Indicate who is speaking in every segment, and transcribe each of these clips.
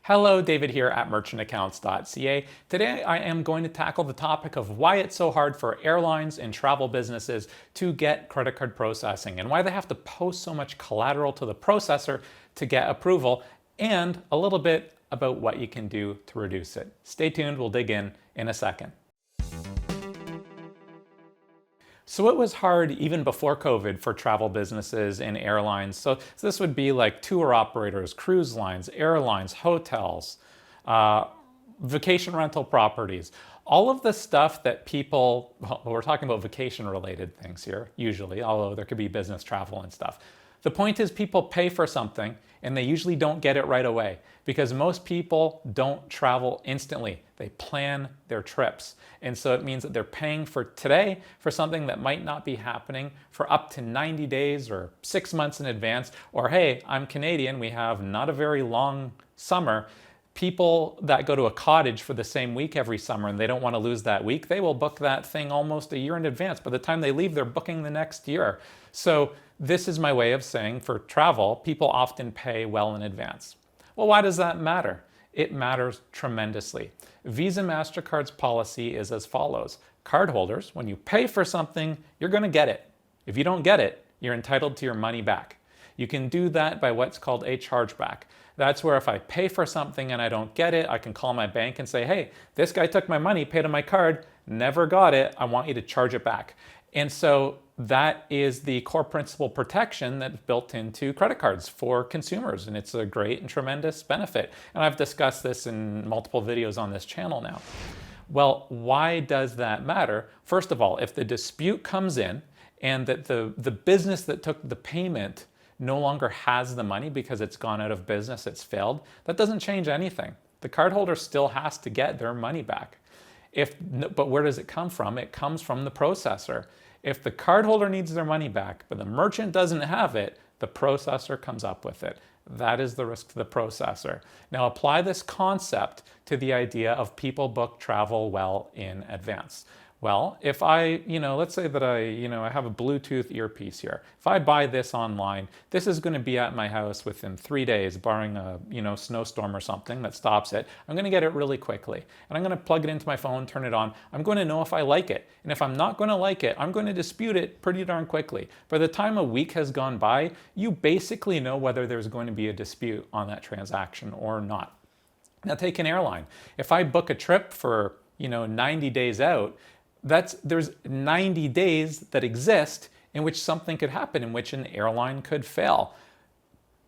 Speaker 1: Hello, David here at merchantaccounts.ca. Today I am going to tackle the topic of why it's so hard for airlines and travel businesses to get credit card processing and why they have to post so much collateral to the processor to get approval, and a little bit about what you can do to reduce it. Stay tuned, we'll dig in a second. So it was hard even before COVID for travel businesses and airlines. So this would be like tour operators, cruise lines, airlines, hotels, vacation rental properties, all of the stuff that people, well, we're talking about vacation related things here usually, although there could be business travel and stuff. The point is people pay for something and they usually don't get it right away because most people don't travel instantly. They plan their trips. And so it means that they're paying for today for something that might not be happening for up to 90 days or 6 months in advance. Or hey, I'm Canadian, we have not a very long summer. People that go to a cottage for the same week every summer and they don't want to lose that week, they will book that thing almost a year in advance. By the time they leave, they're booking the next year. So this is my way of saying for travel, people often pay well in advance. Well, why does that matter? It matters tremendously. Visa MasterCard's policy is as follows. Cardholders, when you pay for something, you're going to get it. If you don't get it, you're entitled to your money back. You can do that by what's called a chargeback. That's where if I pay for something and I don't get it, I can call my bank and say, hey, this guy took my money, paid on my card, never got it, I want you to charge it back. And so that is the core principle protection that's built into credit cards for consumers, and it's a great and tremendous benefit. And I've discussed this in multiple videos on this channel now. Well, why does that matter? First of all, if the dispute comes in and that the business that took the payment no longer has the money because it's gone out of business, it's failed, that doesn't change anything. The cardholder still has to get their money back. But where does it come from? It comes from the processor. If the cardholder needs their money back, but the merchant doesn't have it, the processor comes up with it. That is the risk to the processor. Now apply this concept to the idea of people book travel well in advance. Well, if let's say that I have a Bluetooth earpiece here. If I buy this online, this is going to be at my house within 3 days, barring a, snowstorm or something that stops it. I'm going to get it really quickly. And I'm going to plug it into my phone, turn it on. I'm going to know if I like it. And if I'm not going to like it, I'm going to dispute it pretty darn quickly. By the time a week has gone by, you basically know whether there's going to be a dispute on that transaction or not. Now take an airline. If I book a trip for, 90 days out, there's 90 days that exist in which something could happen, in which an airline could fail.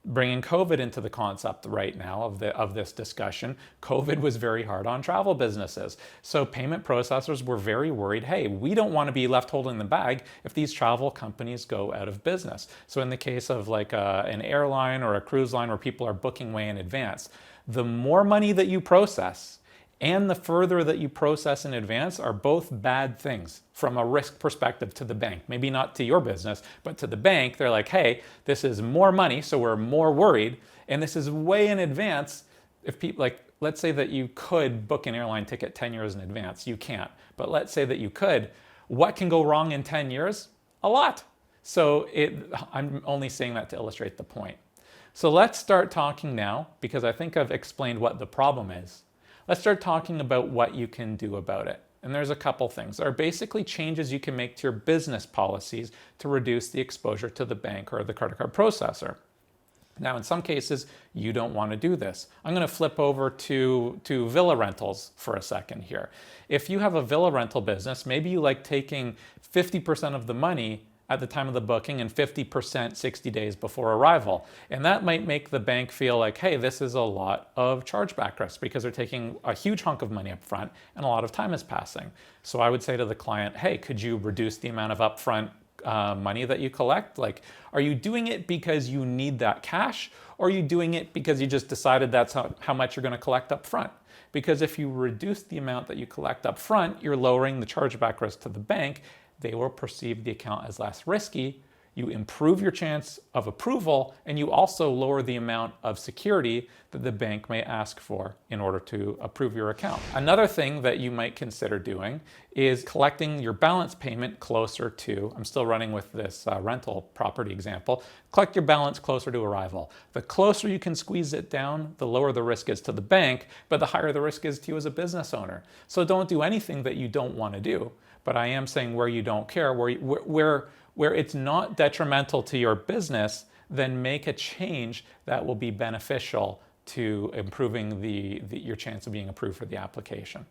Speaker 1: Bringing COVID into the concept right now of this discussion, COVID was very hard on travel businesses. So payment processors were very worried, hey, we don't want to be left holding the bag if these travel companies go out of business. So in the case of like an airline or a cruise line where people are booking way in advance, the more money that you process and the further that you process in advance are both bad things from a risk perspective to the bank. Maybe not to your business, but to the bank. They're like, hey, this is more money, so we're more worried. And this is way in advance. If people, let's say that you could book an airline ticket 10 years in advance. You can't. But let's say that you could. What can go wrong in 10 years? A lot. So I'm only saying that to illustrate the point. So let's start talking now, because I think I've explained what the problem is. Let's start talking about what you can do about it. And there's a couple things. There are basically changes you can make to your business policies to reduce the exposure to the bank or the credit card processor. Now, in some cases, you don't want to do this. I'm going to flip over to villa rentals for a second here. If you have a villa rental business, maybe you like taking 50% of the money at the time of the booking and 50% 60 days before arrival. And that might make the bank feel like, hey, this is a lot of chargeback risk because they're taking a huge hunk of money up front and a lot of time is passing. So I would say to the client, hey, could you reduce the amount of upfront money that you collect? Like, are you doing it because you need that cash, or are you doing it because you just decided that's how much you're going to collect up front? Because if you reduce the amount that you collect up front, you're lowering the chargeback risk to the bank. They will perceive the account as less risky. you improve your chance of approval, and you also lower the amount of security that the bank may ask for in order to approve your account. Another thing that you might consider doing is collecting your balance payment closer to, I'm still running with this rental property example, collect your balance closer to arrival. The closer you can squeeze it down, the lower the risk is to the bank, but the higher the risk is to you as a business owner. So don't do anything that you don't want to do. But I am saying where you don't care, where it's not detrimental to your business, then make a change that will be beneficial to improving your chance of being approved for the application.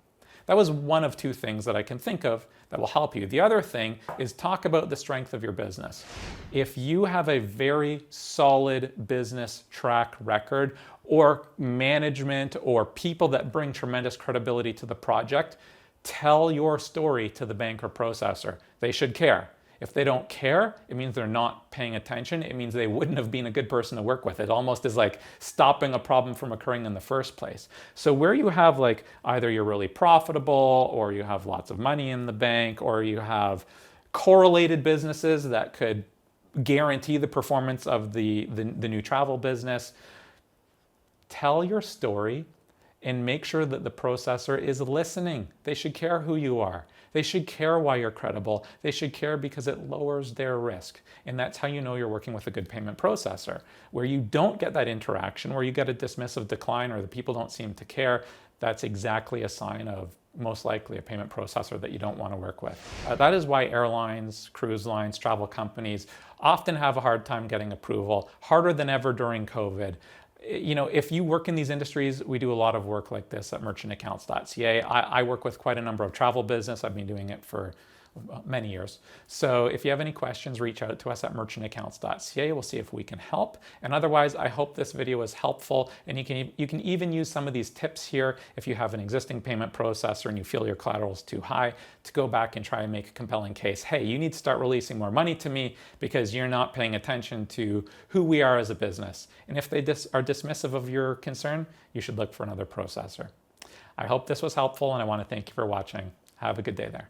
Speaker 1: That was one of two things that I can think of that will help you. The other thing is talk about the strength of your business. If you have a very solid business track record or management or people that bring tremendous credibility to the project, tell your story to the bank or processor. They should care. If they don't care, it means they're not paying attention. It means they wouldn't have been a good person to work with. It almost is like stopping a problem from occurring in the first place. So where you have like either you're really profitable or you have lots of money in the bank or you have correlated businesses that could guarantee the performance of the new travel business, tell your story and make sure that the processor is listening. They should care who you are. They should care why you're credible. They should care because it lowers their risk. And that's how you know you're working with a good payment processor. Where you don't get that interaction, where you get a dismissive decline or the people don't seem to care, that's exactly a sign of most likely a payment processor that you don't want to work with. That is why airlines, cruise lines, travel companies often have a hard time getting approval, harder than ever during COVID. You know, if you work in these industries, we do a lot of work like this at merchantaccounts.ca. I work with quite a number of travel business. I've been doing it for many years. So if you have any questions, reach out to us at merchantaccounts.ca. We'll see if we can help. And otherwise, I hope this video was helpful. And you can even use some of these tips here if you have an existing payment processor and you feel your collateral is too high to go back and try and make a compelling case. Hey, you need to start releasing more money to me because you're not paying attention to who we are as a business. And if they are dismissive of your concern, you should look for another processor. I hope this was helpful and I want to thank you for watching. Have a good day there.